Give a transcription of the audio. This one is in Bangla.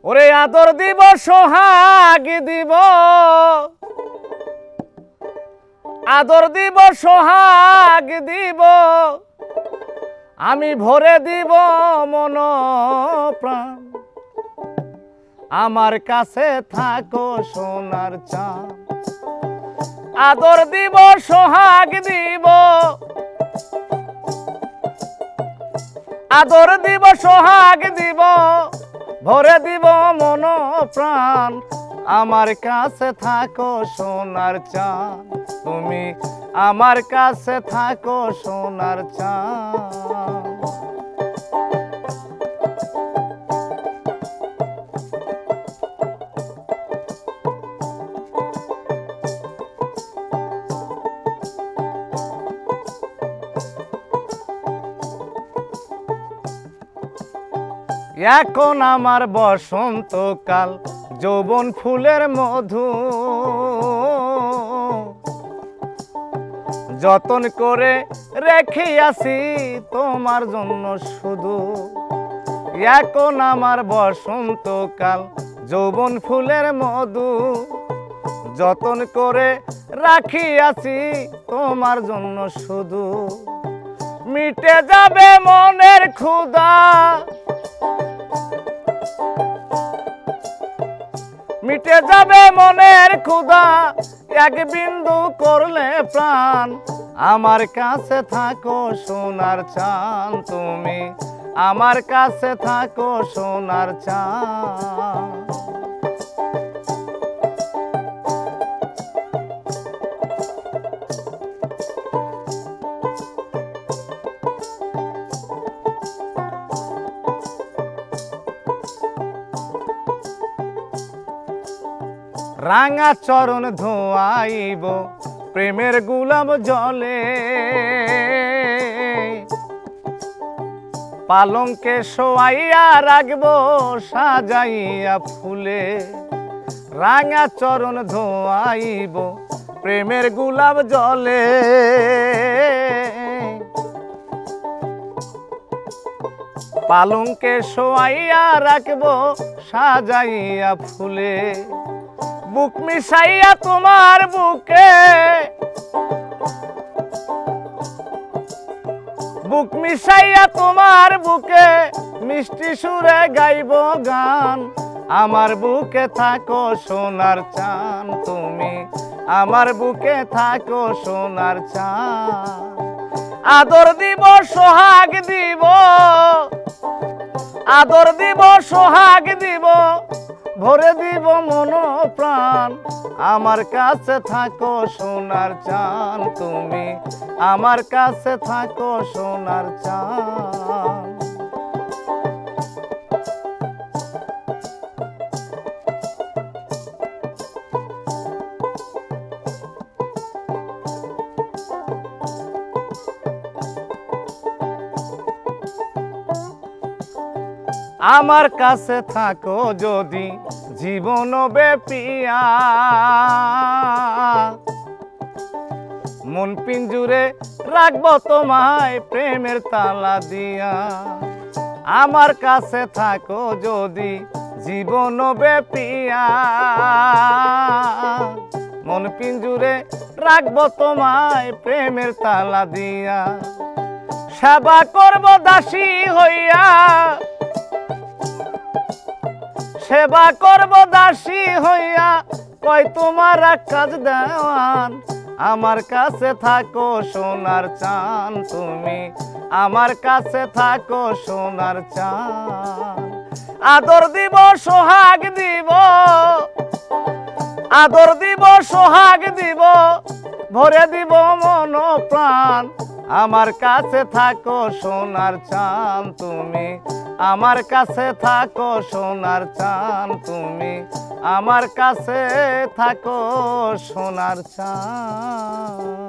ওরে আদর দিব সোহাগ দিব, আদর দিব সোহাগ দিব, আমি ভরে দিব মন প্রাণ। আমার কাছে থাকো সোনার চাঁদ। আদর দিব সোহাগ দিব, আদর দিব সোহাগ দিব, ভরে দিব মন প্রাণ। আমার কাছে থাকো সোনার চাঁদ, তুমি আমার কাছে থাকো সোনার চাঁদ। এখন আমার বসন্তকাল, যৌবন ফুলের মধু, যতন করে রেখেছি তোমার জন্য শুধু। এখন আমার বসন্তকাল, যৌবন ফুলের মধু, যতন করে রাখিয়াছি তোমার জন্য শুধু। মিটে যাবে মনের ক্ষুধা, মিটে যাবে মনের ক্ষুধা, এক বিন্দু করলে প্রাণ। আমার কাছে থাকো সোনার চাঁদ, তুমি আমার কাছে থাকো সোনার চাঁদ। রাঙা চরণ ধোয়াইব প্রেমের গুলাব জলে, পালঙ্কে শোয়াইয়া রাখব সাজাইয়া ফুলে। রাঙা চরণ ধোয়াইব প্রেমের গুলাব জলে, পালঙ্কে শোয়াইয়া রাখব সাজাইয়া ফুলে। বুক মিশাইয়া তোমার বুকে, বুক মিশাইয়া তোমার বুকে, মিষ্টি সুরে গাইব গান। আমার বুকে থাকো সোনার চাঁদ, তুমি আমার বুকে থাকো সোনার চাঁদ। আদর দিব সোহাগ দিব, আদর দিব সোহাগ দিব, ভরে দিব মন প্রাণ। আমার কাছে থাকো সোনার চাঁদ, তুমি আমার কাছে থাকো সোনার চাঁদ। আমার কাছে থাকো যদি জীবন ব্যাপিয়া, মন পিঞ্জুরে রাখবো তোমায় প্রেমের তালা দিয়া। আমার কাছে থাকো যদি জীবন ব্যাপিয়া, মন পিঞ্জুরে রাখবো তোমায় প্রেমের তালা দিয়া। সেবা করব দাসী হইয়া, সেবা করব দাসী হইয়া, কই তোমার কাজ দেওয়ান। আমার কাছে থাকো সোনার চাঁদ, তুমি আমার কাছে থাকো সোনার চাঁদ। আদর দিব সোহাগ দিব, আদর দিব সোহাগ দিব, ভরে দিব মন প্রাণ। আমার কাছে থাকো সোনার চাঁদ, তুমি আমার কাছে থাকো সোনার চাঁদ, তুমি আমার কাছে থাকো সোনার চাঁদ।